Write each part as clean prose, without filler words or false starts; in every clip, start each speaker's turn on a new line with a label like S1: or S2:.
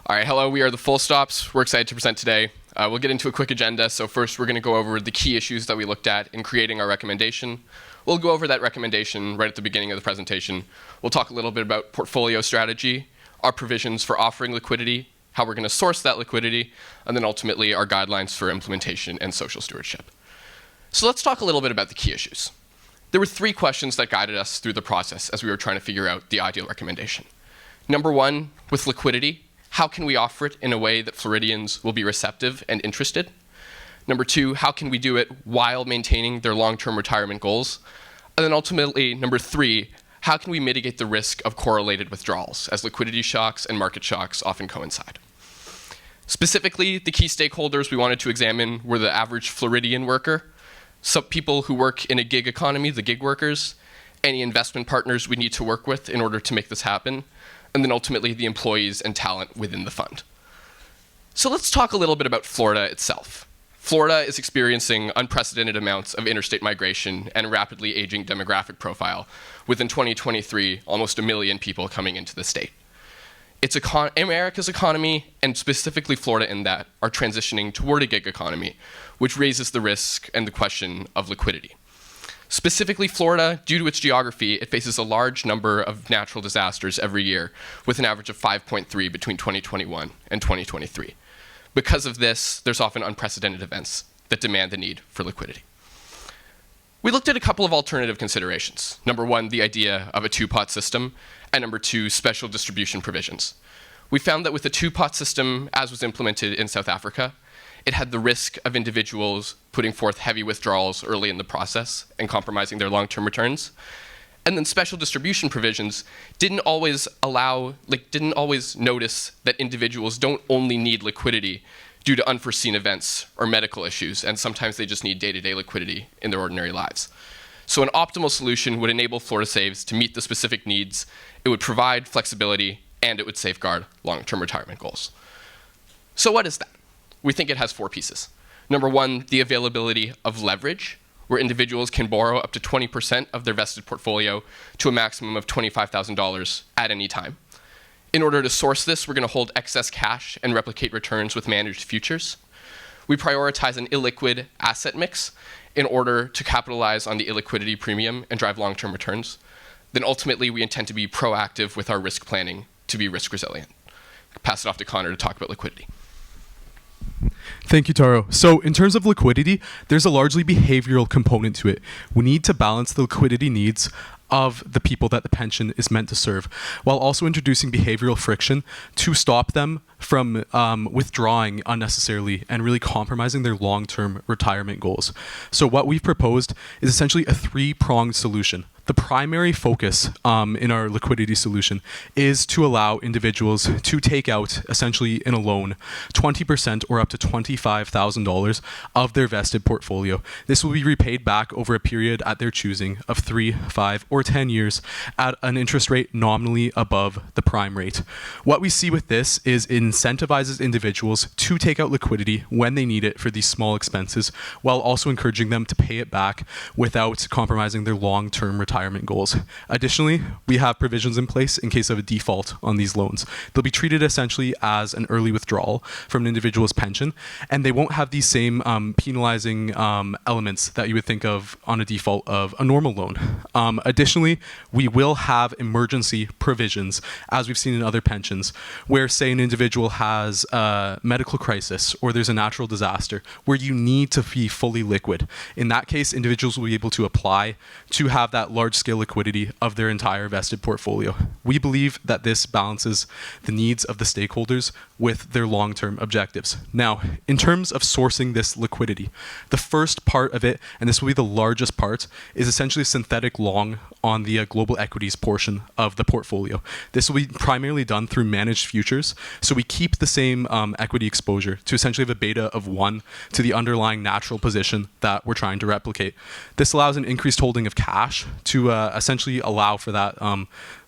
S1: All right, hello, we are the FullStops. We're excited to present today. We'll get into a quick agenda. So first, we're going to go over the key issues that we looked at in creating our recommendation. We'll go over that recommendation right at the beginning of the presentation. We'll talk a little bit about portfolio strategy, our provisions for offering liquidity, how we're going to source that liquidity, and then ultimately our guidelines for implementation and social stewardship. So let's talk a little bit about the key issues. There were 3 questions that guided us through the process as we were trying to figure out the ideal recommendation. Number 1, with liquidity, how can we offer it in a way that Floridians will be receptive and interested? Number 2, how can we do it while maintaining their long-term retirement goals? And then ultimately, number 3, how can we mitigate the risk of correlated withdrawals, as liquidity shocks and market shocks often coincide? Specifically, the key stakeholders we wanted to examine were the average Floridian worker, some people who work in a gig economy, the gig workers, any investment partners we need to work with in order to make this happen, and then ultimately the employees and talent within the fund. So let's talk a little bit about Florida itself. Florida is experiencing unprecedented amounts of interstate migration and a rapidly aging demographic profile, with in 2023 almost 1 million people coming into the state. America's economy, and specifically Florida in that, are transitioning toward a gig economy, which raises the risk and the question of liquidity. Specifically, Florida, due to its geography, it faces a large number of natural disasters every year, with an average of 5.3 between 2021 and 2023. Because of this, there's often unprecedented events that demand the need for liquidity. We looked at a couple of alternative considerations. Number 1, the idea of a 2-pot system, and number 2, special distribution provisions. We found that with the 2-pot system, as was implemented in South Africa, it had the risk of individuals putting forth heavy withdrawals early in the process and compromising their long-term returns. And then special distribution provisions didn't always notice that individuals don't only need liquidity due to unforeseen events or medical issues, and sometimes they just need day-to-day liquidity in their ordinary lives. So an optimal solution would enable Florida Saves to meet the specific needs, it would provide flexibility, and it would safeguard long-term retirement goals. So what is that? We think it has 4 pieces. Number 1, the availability of leverage, where individuals can borrow up to 20% of their vested portfolio to a maximum of $25,000 at any time. In order to source this, we're going to hold excess cash and replicate returns with managed futures. We prioritize an illiquid asset mix in order to capitalize on the illiquidity premium and drive long-term returns. Then ultimately, we intend to be proactive with our risk planning to be risk resilient. Pass it off to Connor to talk about liquidity.
S2: Thank you, Taro. So in terms of liquidity, there's a largely behavioral component to it. We need to balance the liquidity needs of the people that the pension is meant to serve, while also introducing behavioral friction to stop them from withdrawing unnecessarily and really compromising their long-term retirement goals. So what we've proposed is essentially a 3-pronged solution. The primary focus in our liquidity solution is to allow individuals to take out, essentially in a loan, 20% or up to $25,000 of their vested portfolio. This will be repaid back over a period at their choosing of 3, 5, or 10 years at an interest rate nominally above the prime rate. What we see with this is it incentivizes individuals to take out liquidity when they need it for these small expenses, while also encouraging them to pay it back without compromising their long-term retirement goals. Additionally, we have provisions in place in case of a default on these loans. They'll be treated essentially as an early withdrawal from an individual's pension, and they won't have these same penalizing elements that you would think of on a default of a normal loan. Additionally, we will have emergency provisions, as we've seen in other pensions, where, say, an individual has a medical crisis or there's a natural disaster where you need to be fully liquid. In that case, individuals will be able to apply to have that large-scale liquidity of their entire vested portfolio. We believe that this balances the needs of the stakeholders with their long-term objectives. Now, in terms of sourcing this liquidity, the first part of it, and this will be the largest part, is essentially synthetic long on the global equities portion of the portfolio. This will be primarily done through managed futures, so we keep the same equity exposure to essentially have a beta of 1 to the underlying natural position that we're trying to replicate. This allows an increased holding of cash to to essentially allow for that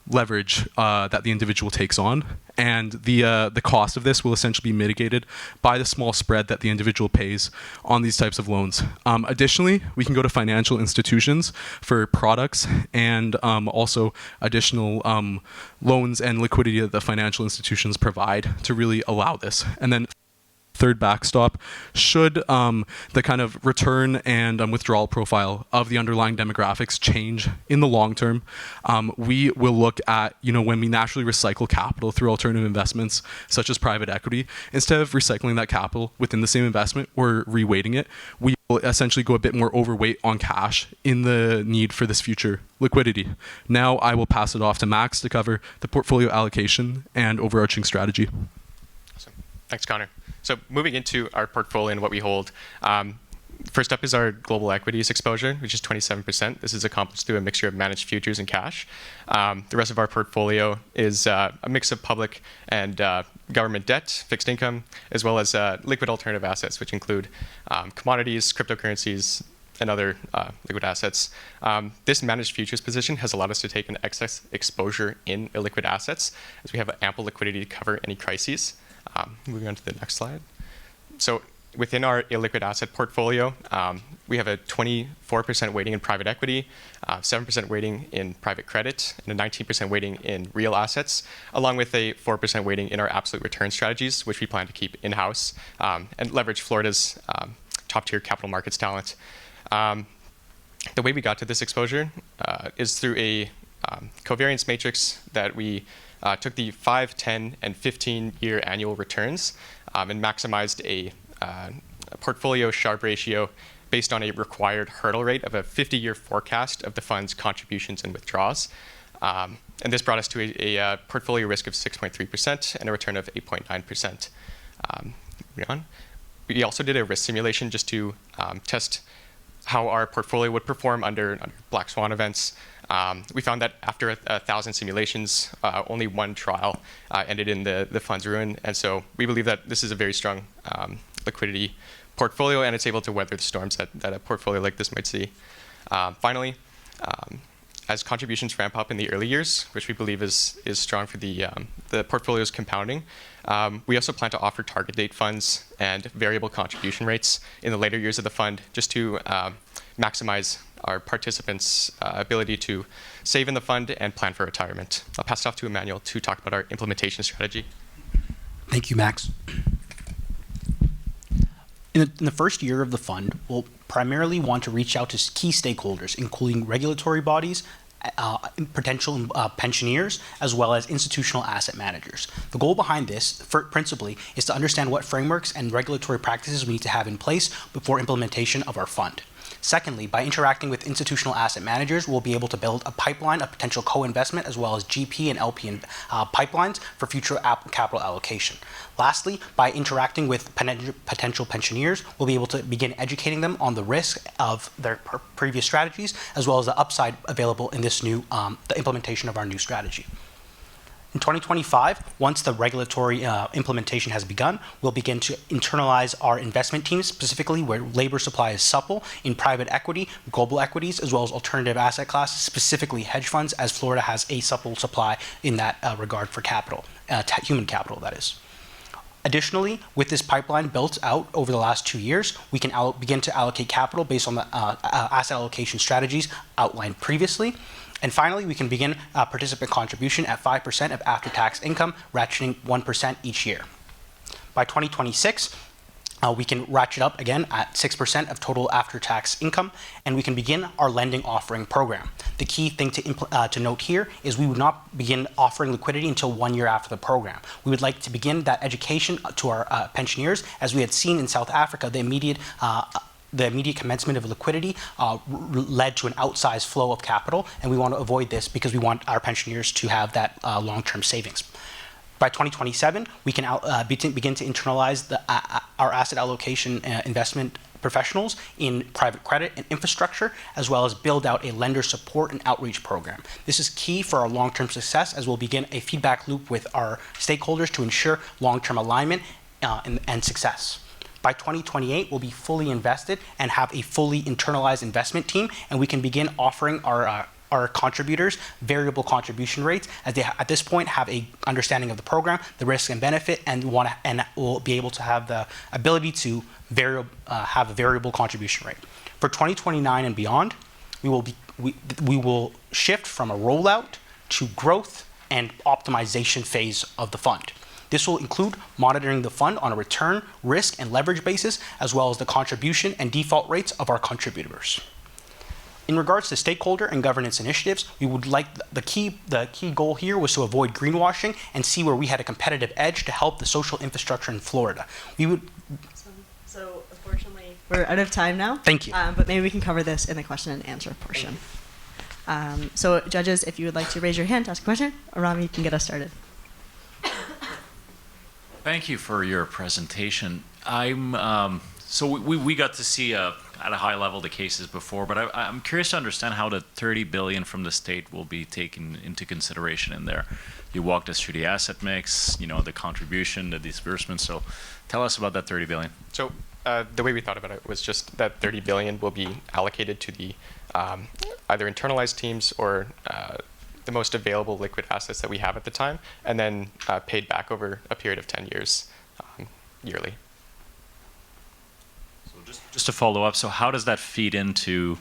S2: leverage that the individual takes on, and the cost of this will essentially be mitigated by the small spread that the individual pays on these types of loans. Additionally, we can go to financial institutions for products and also additional loans and liquidity that the financial institutions provide to really allow this. And then third backstop, should the kind of return and withdrawal profile of the underlying demographics change in the long term, we will look at, when we naturally recycle capital through alternative investments such as private equity, instead of recycling that capital within the same investment or reweighting it, we will essentially go a bit more overweight on cash in the need for this future liquidity. Now I will pass it off to Max to cover the portfolio allocation and overarching strategy.
S3: Awesome. Thanks, Connor. So moving into our portfolio and what we hold, first up is our global equities exposure, which is 27%. This is accomplished through a mixture of managed futures and cash. The rest of our portfolio is a mix of public and government debt, fixed income, as well as liquid alternative assets, which include commodities, cryptocurrencies, and other liquid assets. This managed futures position has allowed us to take an excess exposure in illiquid assets, as we have ample liquidity to cover any crises. Moving on to the next slide. So within our illiquid asset portfolio, we have a 24% weighting in private equity, 7% weighting in private credit, and a 19% weighting in real assets, along with a 4% weighting in our absolute return strategies, which we plan to keep in-house and leverage Florida's top-tier capital markets talent. The way we got to this exposure is through a covariance matrix that we took the 5, 10, and 15-year annual returns and maximized a portfolio Sharpe ratio based on a required hurdle rate of a 50-year forecast of the fund's contributions and withdrawals. And this brought us to a portfolio risk of 6.3% and a return of 8.9%. Moving on. We also did a risk simulation just to test how our portfolio would perform under black swan events. We found that after 1,000 simulations, only one trial ended in the fund's ruin. And so we believe that this is a very strong liquidity portfolio, and it's able to weather the storms that a portfolio like this might see. Finally, as contributions ramp up in the early years, which we believe is strong for the portfolio's compounding, we also plan to offer target date funds and variable contribution rates in the later years of the fund, just to maximize our participants' ability to save in the fund and plan for retirement. I'll pass it off to Emmanuel to talk about our implementation strategy.
S4: Thank you, Max. In the first year of the fund, we'll primarily want to reach out to key stakeholders, including regulatory bodies, potential pensioners, as well as institutional asset managers. The goal behind this, principally, is to understand what frameworks and regulatory practices we need to have in place before implementation of our fund. Secondly, by interacting with institutional asset managers, we'll be able to build a pipeline of potential co-investment as well as GP and LP pipelines for future capital allocation. Lastly, by interacting with potential pensioners, we'll be able to begin educating them on the risk of their previous strategies, as well as the upside available in this new, the implementation of our new strategy. In 2025, once the regulatory implementation has begun, we'll begin to internalize our investment teams, specifically where labor supply is supple in private equity, global equities, as well as alternative asset classes, specifically hedge funds, as Florida has a supple supply in that regard for capital, human capital, that is. Additionally, with this pipeline built out over the last 2 years, we can begin to allocate capital based on the asset allocation strategies outlined previously. And finally, we can begin participant contribution at 5% of after-tax income, ratcheting 1% each year. By 2026, we can ratchet up again at 6% of total after-tax income, and we can begin our lending offering program. The key thing to note here is we would not begin offering liquidity until 1 year after the program. We would like to begin that education to our pensioners, as we had seen in South Africa, the immediate commencement of liquidity led to an outsized flow of capital, and we want to avoid this because we want our pensioners to have that long-term savings. By 2027, we can begin to internalize our asset allocation investment professionals in private credit and infrastructure, as well as build out a lender support and outreach program. This is key for our long-term success, as we'll begin a feedback loop with our stakeholders to ensure long-term alignment and success. By 2028, we'll be fully invested and have a fully internalized investment team, and we can begin offering our our contributors variable contribution rates, as they at this point have a understanding of the program, the risk and benefit, and will be able to have the ability to have a variable contribution rate. For 2029 and beyond, we will shift from a rollout to growth and optimization phase of the fund. This will include monitoring the fund on a return, risk, and leverage basis, as well as the contribution and default rates of our contributors. In regards to stakeholder and governance initiatives, we would like the key goal here was to avoid greenwashing and see where we had a competitive edge to help the social infrastructure in Florida. We would.
S5: So unfortunately, we're out of time now.
S4: Thank you.
S5: But maybe we can cover this in the question and answer portion. So judges, if you would like to raise your hand to ask a question, Rami, you can get us started.
S6: Thank you for your presentation. So we got to see at a high level the cases before, but I'm curious to understand how the 30 billion from the state will be taken into consideration in there. You walked us through the asset mix, the contribution, the disbursement. So tell us about that 30 billion.
S3: So the way we thought about it was just that 30 billion will be allocated to the either internalized teams or the most available liquid assets that we have at the time, and then paid back over a period of 10 years yearly.
S6: So just to follow up, so how does that feed into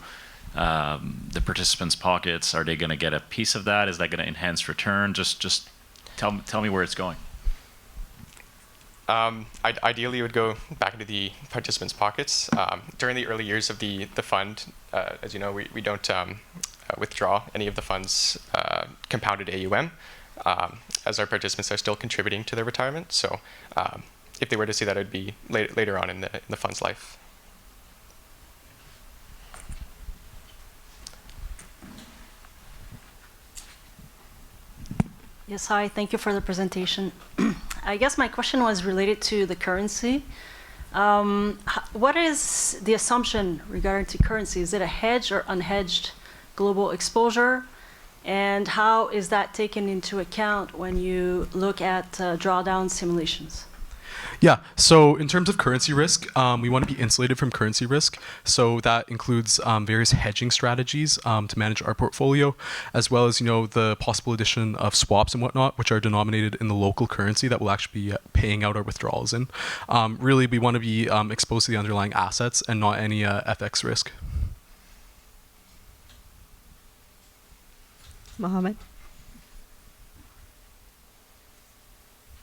S6: the participants' pockets? Are they going to get a piece of that? Is that going to enhance return? Just tell me where it's going.
S3: Ideally, it would go back into the participants' pockets. During the early years of the fund, as you know, we don't withdraw any of the fund's compounded AUM, as our participants are still contributing to their retirement. So if they were to see that, it would be later on in the fund's life.
S7: Yes, hi, thank you for the presentation. I guess my question was related to the currency. What is the assumption regarding to currency? Is it a hedged or unhedged global exposure? And how is that taken into account when you look at drawdown simulations?
S2: Yeah, so in terms of currency risk, we want to be insulated from currency risk. So that includes various hedging strategies to manage our portfolio, as well as, the possible addition of swaps and whatnot, which are denominated in the local currency that will actually be paying out our withdrawals in. Really, we want to be exposed to the underlying assets and not any FX risk.
S5: Mohammed?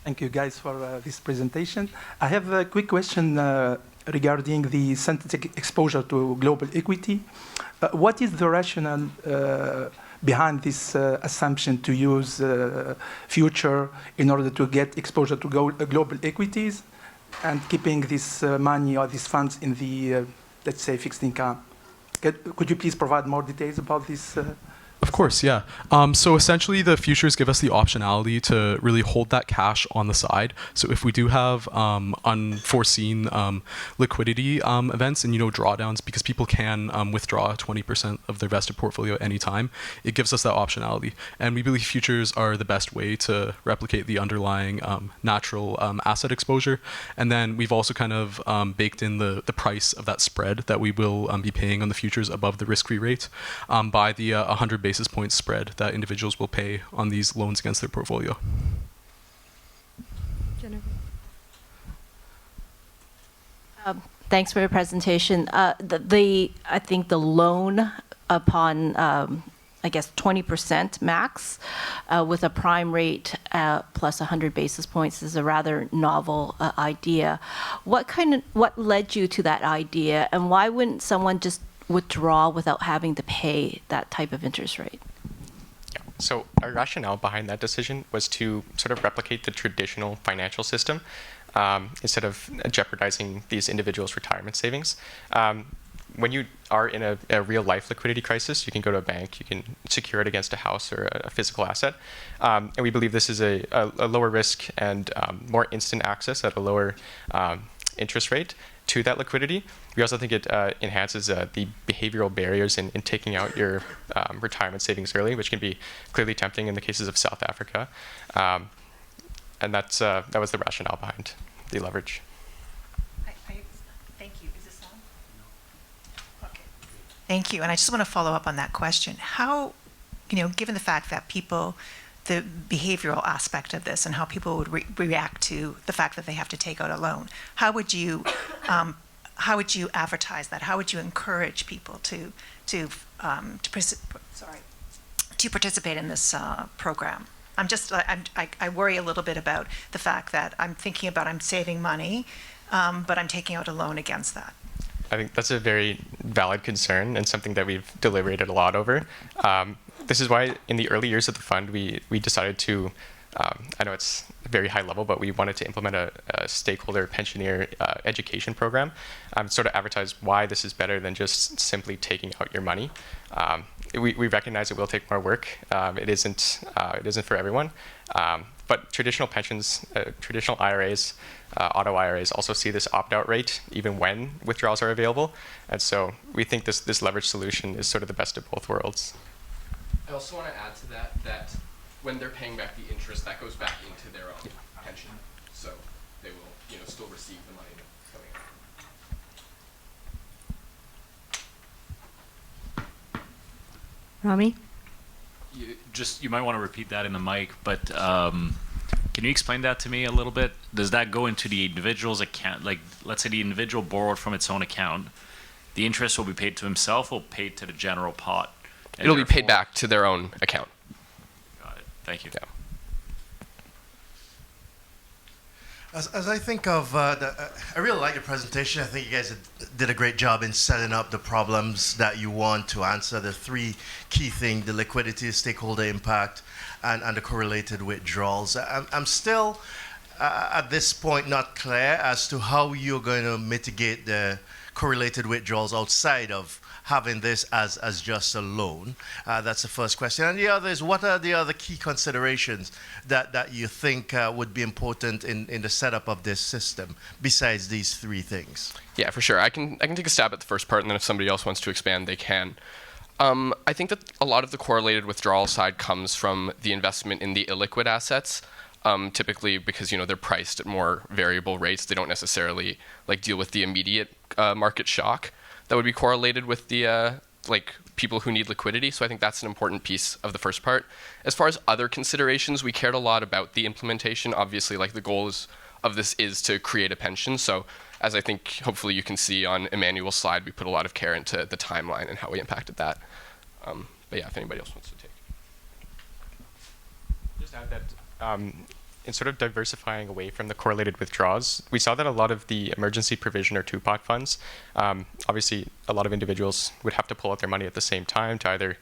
S8: Thank you, guys, for this presentation. I have a quick question regarding the synthetic exposure to global equity. What is the rationale behind this assumption to use future in order to get exposure to global equities and keeping this money or these funds in the, let's say, fixed income? Could you please provide more details about this?
S2: Of course, yeah. So essentially, the futures give us the optionality to really hold that cash on the side. So if we do have unforeseen liquidity events and drawdowns, because people can withdraw 20% of their vested portfolio at any time, it gives us that optionality. And we believe futures are the best way to replicate the underlying natural asset exposure. And then we've also kind of baked in the price of that spread that we will be paying on the futures above the risk-free rate by the 100 basis point spread that individuals will pay on these loans against their portfolio.
S5: Jennifer?
S9: Thanks for your presentation. I think the loan upon, 20% max with a prime rate plus 100 basis points is a rather novel idea. What led you to that idea, and why wouldn't someone just withdraw without having to pay that type of interest rate?
S3: Yeah. So our rationale behind that decision was to sort of replicate the traditional financial system instead of jeopardizing these individuals' retirement savings. When you are in a real life liquidity crisis, you can go to a bank, you can secure it against a house or a physical asset. And we believe this is a lower risk and more instant access at a lower interest rate to that liquidity. We also think it enhances the behavioral barriers in taking out your retirement savings early, which can be clearly tempting in the cases of South Africa. And that was the rationale behind the leverage.
S10: Thank you. Is this on? Okay. Thank you. And I just want to follow up on that question. How given the fact that people, the behavioral aspect of this and how people would react to the fact that they have to take out a loan, how would you advertise that? How would you encourage people to participate in this program? I worry a little bit about the fact that I'm thinking about I'm saving money, but I'm taking out a loan against that.
S3: I think that's a very valid concern and something that we've deliberated a lot over. This is why in the early years of the fund, we decided to, I know it's very high level, but we wanted to implement a stakeholder pensioner education program, sort of advertise why this is better than just simply taking out your money. We recognize it will take more work. It isn't for everyone. But traditional pensions, traditional IRAs, auto IRAs also see this opt-out rate even when withdrawals are available. And so we think this leverage solution is sort of the best of both worlds.
S1: I also want to add to that when they're paying back the interest, that goes back into their own pension. So they will still receive the money that's coming out.
S5: Rami?
S6: You might want to repeat that in the mic, but can you explain that to me a little bit? Does that go into the individual's account? Like, let's say the individual borrowed from its own account. The interest will be paid to himself or paid to the general pot?
S1: It'll be paid back to their own account.
S6: Got it. Thank you.
S1: Yeah.
S11: As I think of, I really like your presentation. I think you guys did a great job in setting up the problems that you want to answer. The three key things: the liquidity, stakeholder impact, and the correlated withdrawals. I'm still, at this point, not clear as to how you're going to mitigate the correlated withdrawals outside of having this as just a loan. That's the first question. And the other is, what are the other key considerations that you think would be important in the setup of this system besides these three things?
S1: Yeah, for sure. I can take a stab at the first part, and then if somebody else wants to expand, they can. I think that a lot of the correlated withdrawal side comes from the investment in the illiquid assets. Typically because they're priced at more variable rates. They don't necessarily deal with the immediate market shock that would be correlated with the people who need liquidity. So I think that's an important piece of the first part. As far as other considerations, we cared a lot about the implementation. Obviously, the goal of this is to create a pension. So as I think hopefully you can see on Emmanuel's slide, we put a lot of care into the timeline and how we impacted that. But yeah, if anybody else wants to take.
S3: Just add that in sort of diversifying away from the correlated withdrawals, we saw that a lot of the emergency provision or two-pot funds, obviously a lot of individuals would have to pull out their money at the same time to either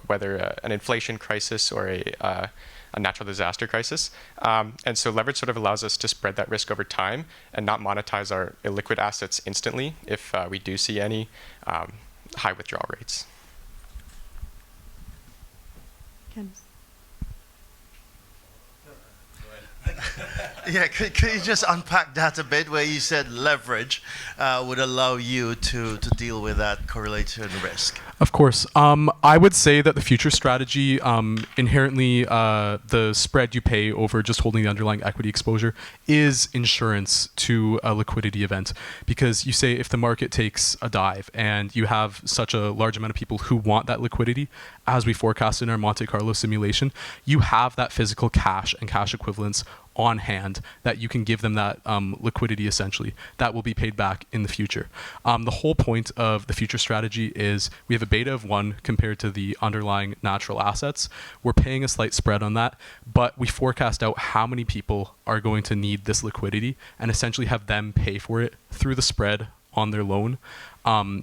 S3: whether an inflation crisis or a natural disaster crisis. And so leverage sort of allows us to spread that risk over time and not monetize our illiquid assets instantly if we do see any high withdrawal rates.
S11: Yeah, could you just unpack that a bit, where you said leverage would allow you to deal with that correlated risk?
S2: Of course. I would say that the future strategy, inherently the spread you pay over just holding the underlying equity exposure is insurance to a liquidity event. Because you say if the market takes a dive and you have such a large amount of people who want that liquidity, as we forecast in our Monte Carlo simulation, you have that physical cash and cash equivalents on hand that you can give them that liquidity essentially that will be paid back in the future. The whole point of the future strategy is we have a beta of 1 compared to the underlying natural assets. We're paying a slight spread on that, but we forecast out how many people are going to need this liquidity and essentially have them pay for it through the spread on their loan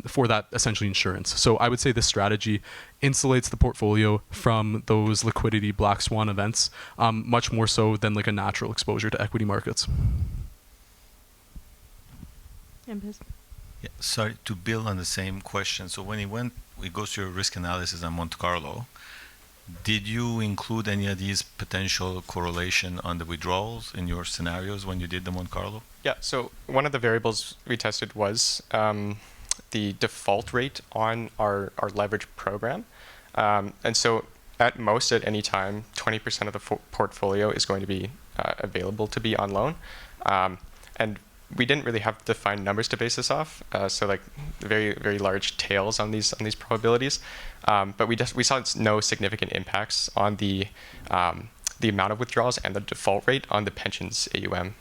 S2: for that essentially insurance. So I would say this strategy insulates the portfolio from those liquidity black swan events much more so than a natural exposure to equity markets.
S5: Yeah,
S12: sorry, to build on the same question. So when we go through risk analysis on Monte Carlo, did you include any of these potential correlation on the withdrawals in your scenarios when you did the Monte Carlo?
S3: Yeah, so one of the variables we tested was the default rate on our leverage program. And so at most at any time, 20% of the portfolio is going to be available to be on loan. And we didn't really have defined numbers to base this off, so like very very large tails on these probabilities. But we saw no significant impacts on the amount of withdrawals and the default rate on the pensions AUM.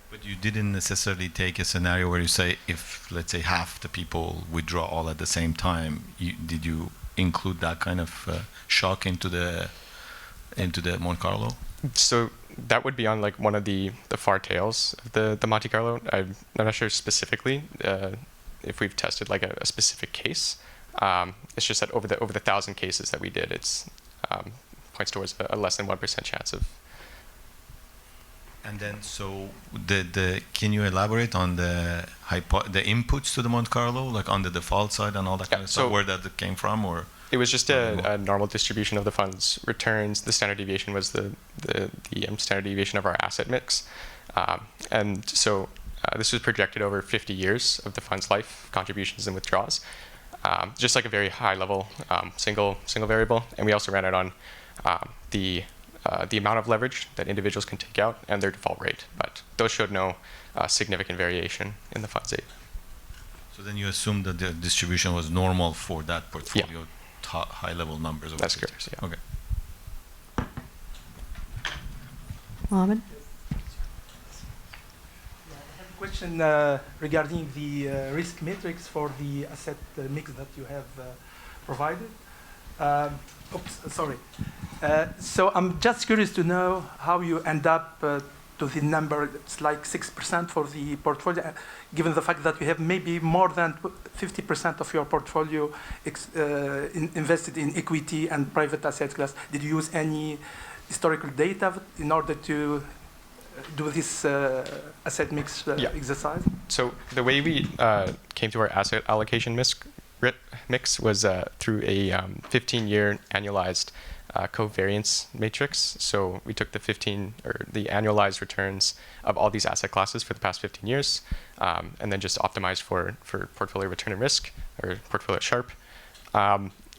S12: But you didn't necessarily take a scenario where you say if, let's say, half the people withdraw all at the same time, did you include that kind of shock into the Monte Carlo?
S3: So that would be on like one of the far tails of the Monte Carlo. I'm not sure specifically if we've tested like a specific case. It's just that over the 1,000 cases that we did, it's points towards a less than 1% chance of.
S12: And then, so can you elaborate on the inputs to the Monte Carlo, like on the default side and all that kind of stuff, where that came from, or?
S3: It was just a normal distribution of the fund's returns. The standard deviation was the standard deviation of our asset mix, and so this was projected over 50 years of the fund's life, contributions and withdrawals, just like a very high level single variable. And we also ran it on the amount of leverage that individuals can take out and their default rate, but those showed no significant variation in the fund's AUM.
S12: So then you assume that the distribution was normal for that portfolio. Yeah. High-level numbers.
S3: That's correct. Yeah.
S12: Okay.
S5: Mohammed?
S8: I have a question regarding the risk matrix for the asset mix that you have provided. So I'm just curious to know how you end up to the number. It's like 6% for the portfolio, given the fact that you have maybe more than 50% of your portfolio invested in equity and private asset class. Did you use any historical data in order to do this asset mix exercise?
S3: So the way we came to our asset allocation mix was through a 15-year annualized covariance matrix. So we took the annualized returns of all these asset classes for the past 15 years, and then just optimized for portfolio return and risk, or portfolio Sharpe.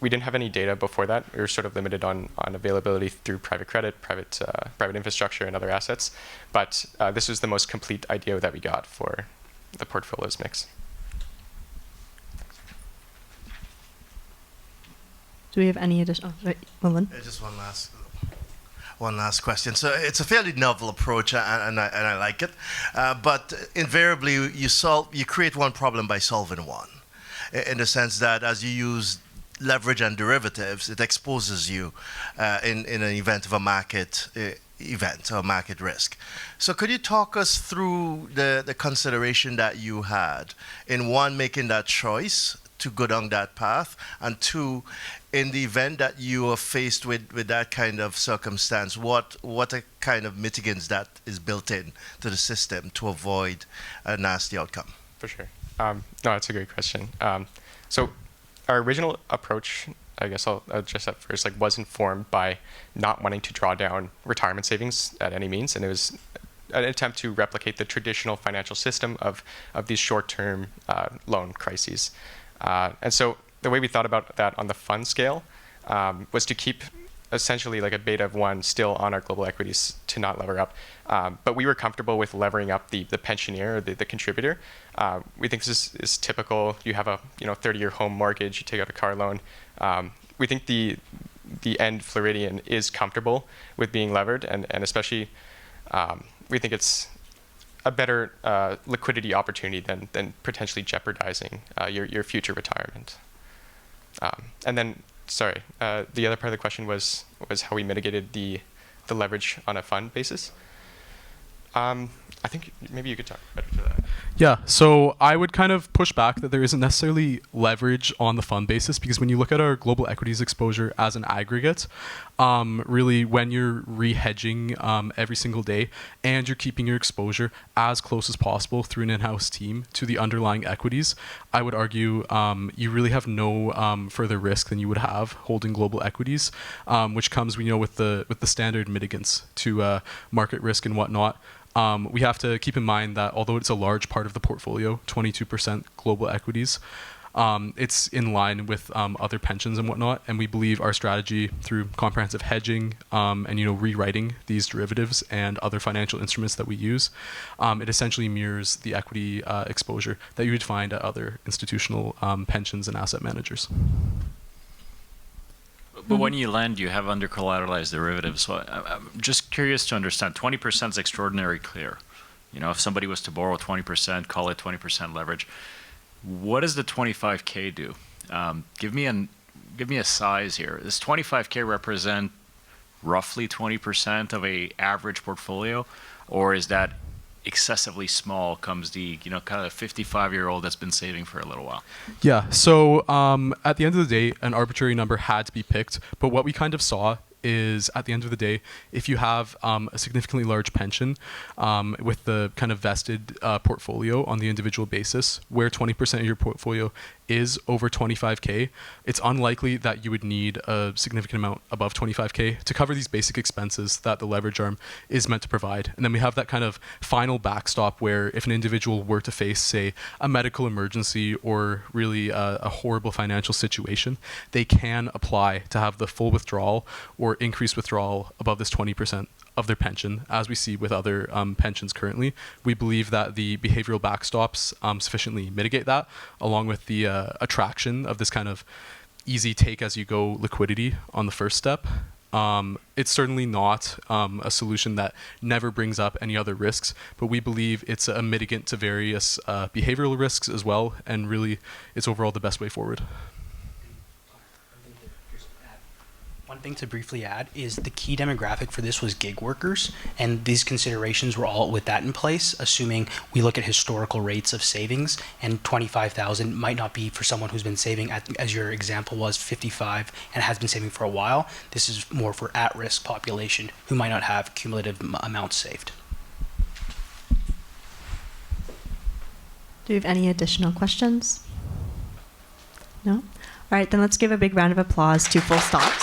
S3: We didn't have any data before that. We were sort of limited on availability through private credit, private infrastructure, and other assets. But this was the most complete idea that we got for the portfolios mix.
S5: Do we have any additional? Mullen?
S11: Just one last question. So it's a fairly novel approach, and I like it. But invariably, you create one problem by solving one, in the sense that as you use leverage and derivatives, it exposes you in an event of a market event or market risk. So could you talk us through the consideration that you had in, one, making that choice to go down that path, and two, in the event that you are faced with that kind of circumstance, what a kind of mitigants that is built in to the system to avoid a nasty outcome?
S3: For sure. No, that's a great question. So our original approach, I guess I'll address that first, was informed by not wanting to draw down retirement savings at any means, and it was an attempt to replicate the traditional financial system of these short-term loan crises. And so the way we thought about that on the fund scale was to keep essentially like a beta of 1 still on our global equities to not lever up. But we were comfortable with levering up the pensioner, or the contributor. We think this is typical. You have a 30-year home mortgage, you take out a car loan. We think the end Floridian is comfortable with being levered, and especially we think it's a better liquidity opportunity than potentially jeopardizing your future retirement. And then, sorry, the other part of the question was how we mitigated the leverage on a fund basis. I think maybe you could talk better to that.
S2: Yeah, so I would kind of push back that there isn't necessarily leverage on the fund basis, because when you look at our global equities exposure as an aggregate, really when you're re-hedging every single day and you're keeping your exposure as close as possible through an in-house team to the underlying equities, I would argue you really have no further risk than you would have holding global equities, which comes, with the standard mitigants to market risk and whatnot. We have to keep in mind that although it's a large part of the portfolio, 22% global equities, It's in line with other pensions and whatnot, and we believe our strategy through comprehensive hedging and rewriting these derivatives and other financial instruments that we use, it essentially mirrors the equity exposure that you would find at other institutional pensions and asset managers.
S6: But when you lend, you have under collateralized derivatives. So I'm just curious to understand. 20% is extraordinarily clear. If somebody was to borrow 20%, call it 20% leverage. What does the 25K do? Give me a size here. Does 25K represent roughly 20% of a average portfolio, or is that excessively small? Comes the kind of 55-year-old that's been saving for a little while?
S2: Yeah. So at the end of the day, an arbitrary number had to be picked, but what we kind of saw is at the end of the day, if you have a significantly large pension with the kind of vested portfolio on the individual basis, where 20% of your portfolio is over 25K, it's unlikely that you would need a significant amount above 25K to cover these basic expenses that the leverage arm is meant to provide. And then we have that kind of final backstop where if an individual were to face, say, a medical emergency or really a horrible financial situation, they can apply to have the full withdrawal or increased withdrawal above this 20% of their pension, as we see with other pensions currently. We believe that the behavioral backstops sufficiently mitigate that, along with the attraction of this kind of easy take-as-you-go liquidity on the first step. It's certainly not a solution that never brings up any other risks, but we believe it's a mitigant to various behavioral risks as well, and really it's overall the best way forward.
S4: One thing to briefly add is the key demographic for this was gig workers, and these considerations were all with that in place, assuming we look at historical rates of savings, and 25,000 might not be for someone who's been saving, as your example was, 55 and has been saving for a while. This is more for at-risk population who might not have cumulative amounts saved.
S5: Do you have any additional questions? No? All right, then let's give a big round of applause to FullStops.